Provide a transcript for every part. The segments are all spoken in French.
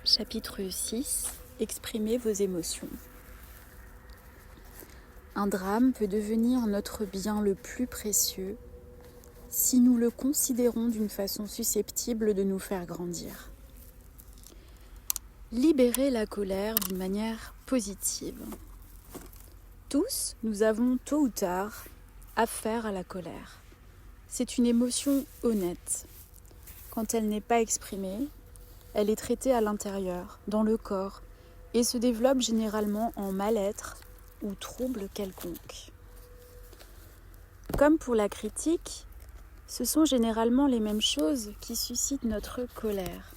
Chapitre 6. Exprimez vos émotions. Un drame peut devenir notre bien le plus précieux si nous le considérons d'une façon susceptible de nous faire grandir. Libérez la colère d'une manière positive. Tous, nous avons tôt ou tard affaire à la colère. C'est une émotion honnête. Quand elle n'est pas exprimée, elle est traitée à l'intérieur, dans le corps, et se développe généralement en mal-être ou trouble quelconque. Comme pour la critique, ce sont généralement les mêmes choses qui suscitent notre colère,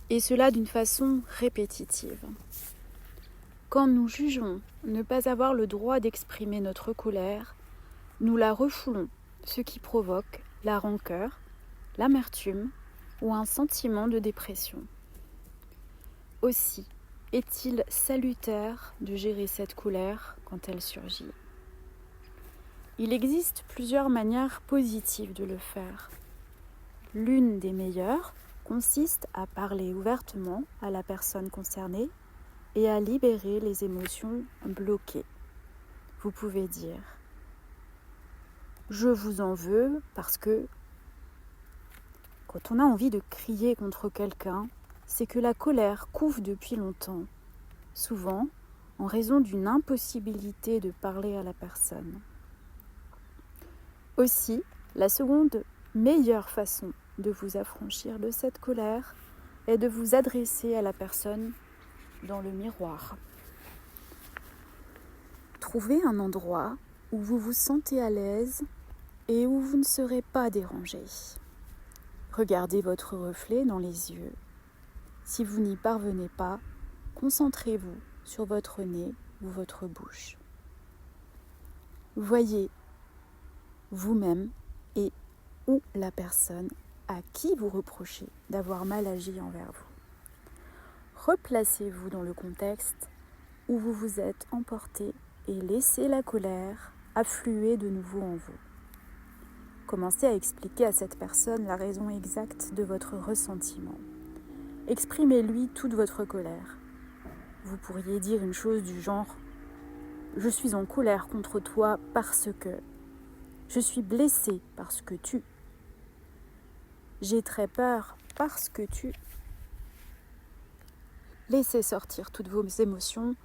et cela d'une façon répétitive. Quand nous jugeons ne pas avoir le droit d'exprimer notre colère, nous la refoulons, ce qui provoque la rancœur, l'amertume, ou un sentiment de dépression. Aussi, est-il salutaire de gérer cette colère quand elle surgit. Il existe plusieurs manières positives de le faire. L'une des meilleures consiste à parler ouvertement à la personne concernée et à libérer les émotions bloquées. Vous pouvez dire « Je vous en veux parce que… » Quand on a envie de crier contre quelqu'un, c'est que la colère couve depuis longtemps, souvent en raison d'une impossibilité de parler à la personne. Aussi, la seconde meilleure façon de vous affranchir de cette colère est de vous adresser à la personne dans le miroir. Trouvez un endroit où vous vous sentez à l'aise et où vous ne serez pas dérangé. Regardez votre reflet dans les yeux. Si vous n'y parvenez pas, concentrez-vous sur votre nez ou votre bouche. Voyez vous-même et ou la personne à qui vous reprochez d'avoir mal agi envers vous. Replacez-vous dans le contexte où vous vous êtes emporté et laissez la colère affluer de nouveau en vous. Commencez à expliquer à cette personne la raison exacte de votre ressentiment. Exprimez-lui toute votre colère. Vous pourriez dire une chose du genre « Je suis en colère contre toi parce que… Je suis blessée parce que tu… J'ai très peur parce que tu… » Laissez sortir toutes vos émotions.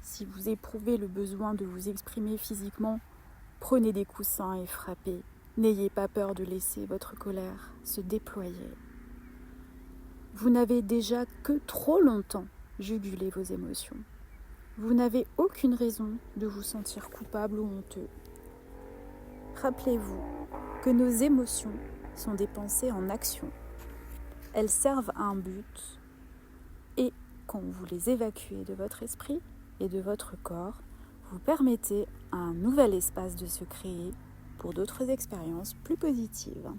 Si vous éprouvez le besoin de vous exprimer physiquement, prenez des coussins et frappez. N'ayez pas peur de laisser votre colère se déployer. Vous n'avez déjà que trop longtemps jugulé vos émotions. Vous n'avez aucune raison de vous sentir coupable ou honteux. Rappelez-vous que nos émotions sont des pensées en action. Elles servent à un but et quand vous les évacuez de votre esprit et de votre corps, vous permettez à un nouvel espace de se créer pour d'autres expériences plus positives.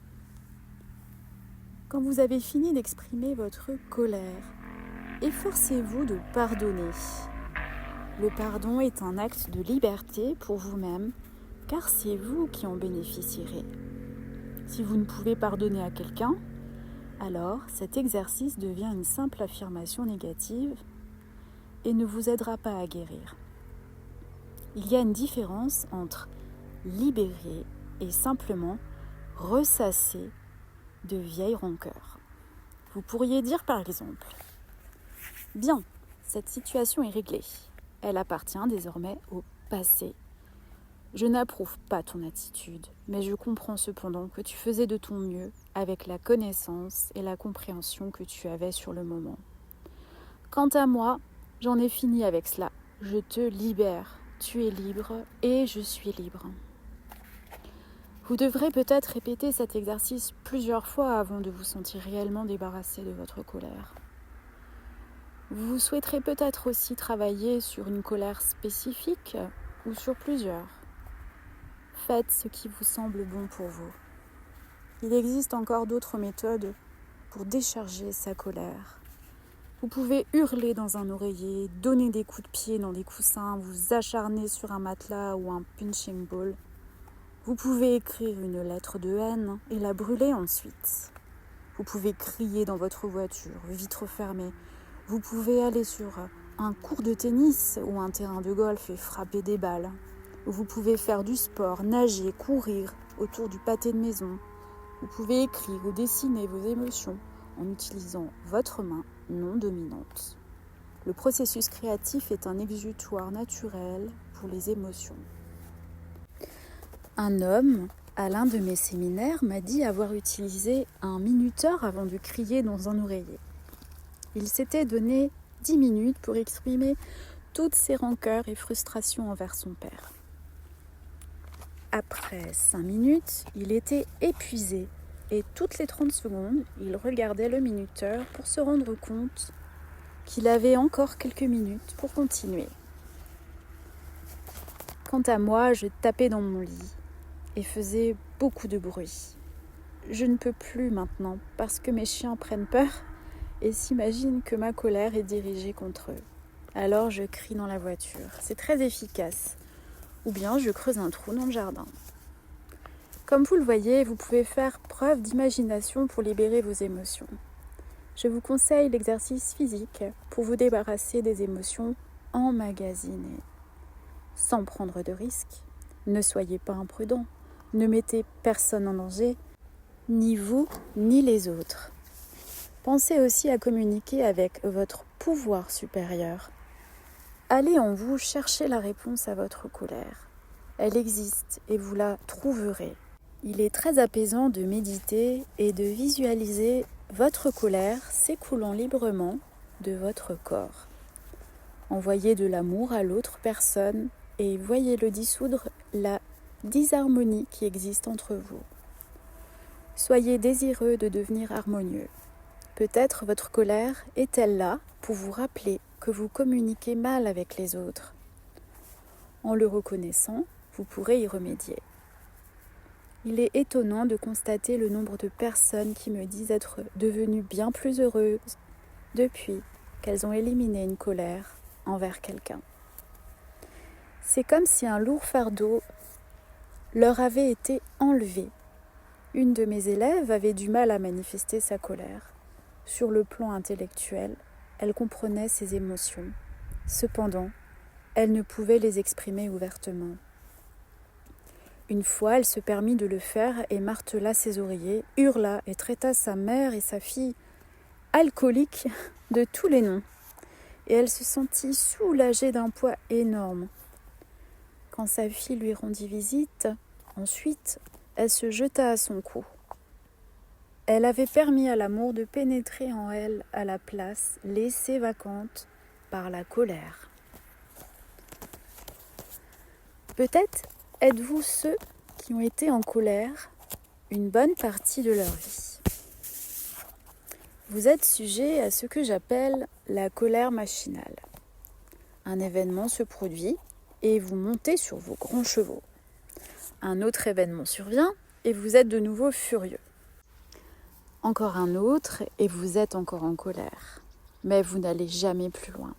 Quand vous avez fini d'exprimer votre colère, efforcez-vous de pardonner. Le pardon est un acte de liberté pour vous-même, car c'est vous qui en bénéficierez. Si vous ne pouvez pardonner à quelqu'un, alors cet exercice devient une simple affirmation négative et ne vous aidera pas à guérir. Il y a une différence entre libérer et simplement ressasser de vieilles rancœurs. Vous pourriez dire par exemple « Bien, cette situation est réglée. Elle appartient désormais au passé. Je n'approuve pas ton attitude, mais je comprends cependant que tu faisais de ton mieux avec la connaissance et la compréhension que tu avais sur le moment. Quant à moi, j'en ai fini avec cela. Je te libère. Tu es libre et je suis libre. » Vous devrez peut-être répéter cet exercice plusieurs fois avant de vous sentir réellement débarrassé de votre colère. Vous souhaiterez peut-être aussi travailler sur une colère spécifique ou sur plusieurs. Faites ce qui vous semble bon pour vous. Il existe encore d'autres méthodes pour décharger sa colère. Vous pouvez hurler dans un oreiller, donner des coups de pied dans des coussins, vous acharner sur un matelas ou un punching ball. Vous pouvez écrire une lettre de haine et la brûler ensuite. Vous pouvez crier dans votre voiture, vitre fermée. Vous pouvez aller sur un court de tennis ou un terrain de golf et frapper des balles. Vous pouvez faire du sport, nager, courir autour du pâté de maison. Vous pouvez écrire ou dessiner vos émotions en utilisant votre main non dominante. Le processus créatif est un exutoire naturel pour les émotions. Un homme, à l'un de mes séminaires, m'a dit avoir utilisé un minuteur avant de crier dans un oreiller. Il s'était donné 10 minutes pour exprimer toutes ses rancœurs et frustrations envers son père. Après 5 minutes, il était épuisé et toutes les 30 secondes, il regardait le minuteur pour se rendre compte qu'il avait encore quelques minutes pour continuer. Quant à moi, je tapais dans mon lit et faisais beaucoup de bruit. Je ne peux plus maintenant parce que mes chiens prennent peur et s'imaginent que ma colère est dirigée contre eux. Alors je crie dans la voiture, c'est très efficace. Ou bien je creuse un trou dans le jardin. Comme vous le voyez, vous pouvez faire preuve d'imagination pour libérer vos émotions. Je vous conseille l'exercice physique pour vous débarrasser des émotions emmagasinées. Sans prendre de risques, ne soyez pas imprudent. Ne mettez personne en danger, ni vous, ni les autres. Pensez aussi à communiquer avec votre pouvoir supérieur. Allez en vous chercher la réponse à votre colère. Elle existe et vous la trouverez. Il est très apaisant de méditer et de visualiser votre colère s'écoulant librement de votre corps. Envoyez de l'amour à l'autre personne et voyez-le dissoudre la disharmonie qui existe entre vous. Soyez désireux de devenir harmonieux. Peut-être votre colère est-elle là pour vous rappeler que vous communiquez mal avec les autres. En le reconnaissant, vous pourrez y remédier. Il est étonnant de constater le nombre de personnes qui me disent être devenues bien plus heureuses depuis qu'elles ont éliminé une colère envers quelqu'un. C'est comme si un lourd fardeau leur avait été enlevé. Une de mes élèves avait du mal à manifester sa colère. Sur le plan intellectuel, elle comprenait ses émotions. Cependant, elle ne pouvait les exprimer ouvertement. Une fois, elle se permit de le faire et martela ses oreillers, hurla et traita sa mère et sa fille alcooliques de tous les noms. Et elle se sentit soulagée d'un poids énorme. Quand sa fille lui rendit visite, ensuite, elle se jeta à son cou. Elle avait permis à l'amour de pénétrer en elle à la place laissée vacante par la colère. Peut-être êtes-vous ceux qui ont été en colère une bonne partie de leur vie. Vous êtes sujet à ce que j'appelle la colère machinale. Un événement se produit et vous montez sur vos grands chevaux. Un autre événement survient et vous êtes de nouveau furieux. Encore un autre et vous êtes encore en colère. Mais vous n'allez jamais plus loin.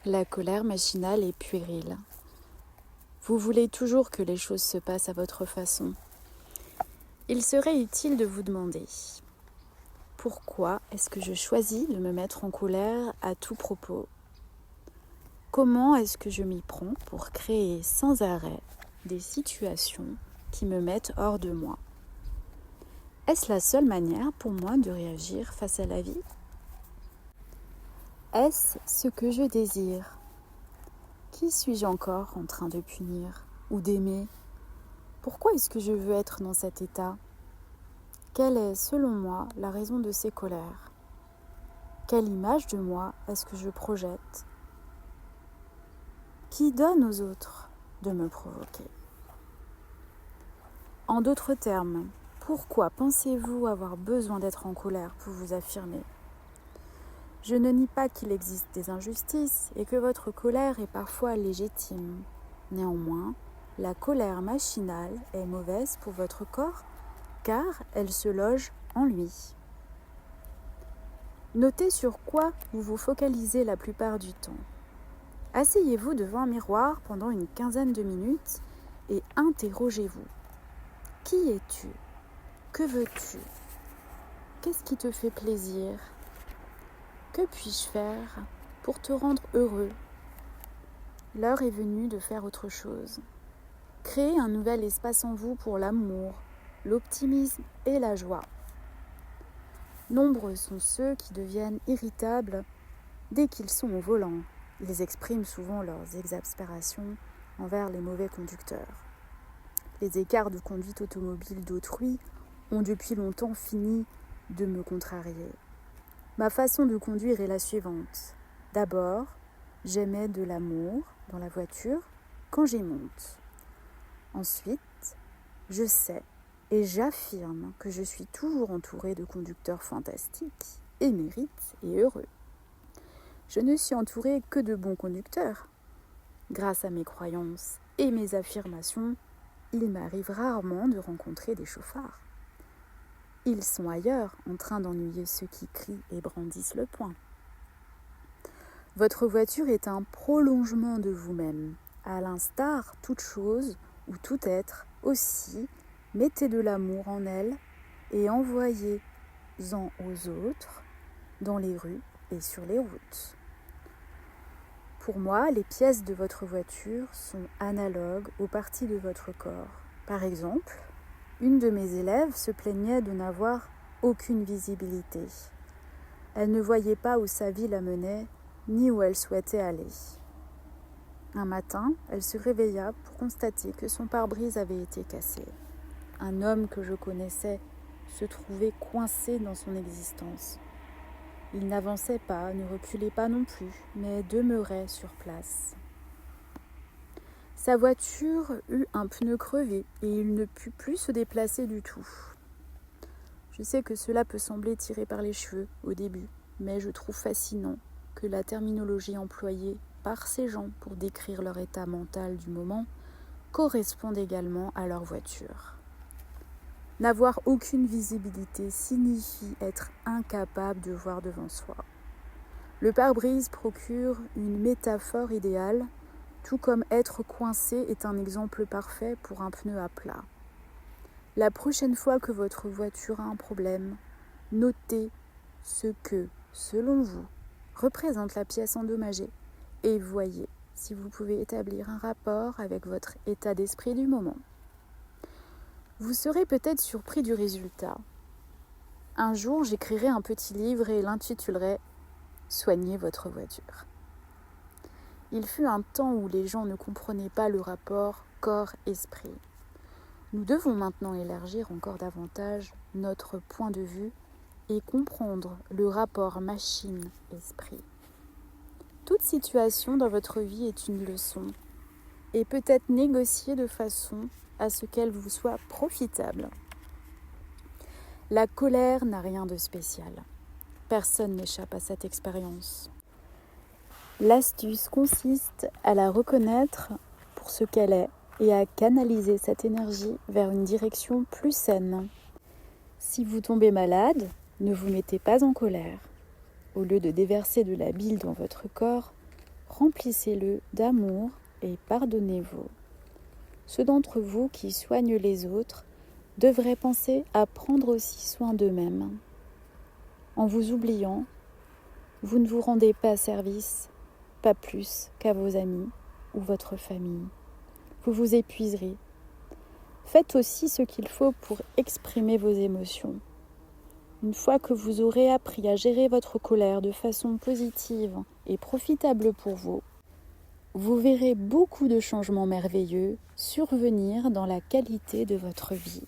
La colère machinale est puérile. Vous voulez toujours que les choses se passent à votre façon. Il serait utile de vous demander: pourquoi est-ce que je choisis de me mettre en colère à tout propos ? Comment est-ce que je m'y prends pour créer sans arrêt des situations qui me mettent hors de moi ? Est-ce la seule manière pour moi de réagir face à la vie ? Est-ce ce que je désire ? Qui suis-je encore en train de punir ou d'aimer ? Pourquoi est-ce que je veux être dans cet état ? Quelle est, selon moi, la raison de ces colères ? Quelle image de moi est-ce que je projette ? Qui donne aux autres de me provoquer ? En d'autres termes, pourquoi pensez-vous avoir besoin d'être en colère pour vous affirmer ? Je ne nie pas qu'il existe des injustices et que votre colère est parfois légitime. Néanmoins, la colère machinale est mauvaise pour votre corps car elle se loge en lui. Notez sur quoi vous vous focalisez la plupart du temps. Asseyez-vous devant un miroir pendant une quinzaine de minutes et interrogez-vous. Qui es-tu ? Que veux-tu ? Qu'est-ce qui te fait plaisir? Que puis-je faire pour te rendre heureux? L'heure est venue de faire autre chose. Créez un nouvel espace en vous pour l'amour, l'optimisme et la joie. Nombreux sont ceux qui deviennent irritables dès qu'ils sont au volant. Ils expriment souvent leurs exaspérations envers les mauvais conducteurs. Les écarts de conduite automobile d'autrui ont depuis longtemps fini de me contrarier. Ma façon de conduire est la suivante. D'abord, j'émets de l'amour dans la voiture quand j'y monte. Ensuite, je sais et j'affirme que je suis toujours entourée de conducteurs fantastiques, émérites et heureux. Je ne suis entourée que de bons conducteurs. Grâce à mes croyances et mes affirmations, il m'arrive rarement de rencontrer des chauffards. Ils sont ailleurs, en train d'ennuyer ceux qui crient et brandissent le poing. Votre voiture est un prolongement de vous-même. À l'instar, toute chose ou tout être, aussi, mettez de l'amour en elle et envoyez-en aux autres, dans les rues et sur les routes. Pour moi, les pièces de votre voiture sont analogues aux parties de votre corps. Par exemple, une de mes élèves se plaignait de n'avoir aucune visibilité. Elle ne voyait pas où sa vie la menait, ni où elle souhaitait aller. Un matin, elle se réveilla pour constater que son pare-brise avait été cassé. Un homme que je connaissais se trouvait coincé dans son existence. Il n'avançait pas, ne reculait pas non plus, mais demeurait sur place. Sa voiture eut un pneu crevé et il ne put plus se déplacer du tout. Je sais que cela peut sembler tiré par les cheveux au début, mais je trouve fascinant que la terminologie employée par ces gens pour décrire leur état mental du moment corresponde également à leur voiture. N'avoir aucune visibilité signifie être incapable de voir devant soi. Le pare-brise procure une métaphore idéale, tout comme être coincé est un exemple parfait pour un pneu à plat. La prochaine fois que votre voiture a un problème, notez ce que, selon vous, représente la pièce endommagée et voyez si vous pouvez établir un rapport avec votre état d'esprit du moment. Vous serez peut-être surpris du résultat. Un jour, j'écrirai un petit livre et l'intitulerai « Soignez votre voiture ». Il fut un temps où les gens ne comprenaient pas le rapport corps-esprit. Nous devons maintenant élargir encore davantage notre point de vue et comprendre le rapport machine-esprit. Toute situation dans votre vie est une leçon et peut être négociée de façon à ce qu'elle vous soit profitable. La colère n'a rien de spécial. Personne n'échappe à cette expérience. L'astuce consiste à la reconnaître pour ce qu'elle est et à canaliser cette énergie vers une direction plus saine. Si vous tombez malade, ne vous mettez pas en colère. Au lieu de déverser de la bile dans votre corps, remplissez-le d'amour et pardonnez-vous. Ceux d'entre vous qui soignent les autres devraient penser à prendre aussi soin d'eux-mêmes. En vous oubliant, vous ne vous rendez pas service, pas plus qu'à vos amis ou votre famille. Vous vous épuiserez. Faites aussi ce qu'il faut pour exprimer vos émotions. Une fois que vous aurez appris à gérer votre colère de façon positive et profitable pour vous, vous verrez beaucoup de changements merveilleux survenir dans la qualité de votre vie.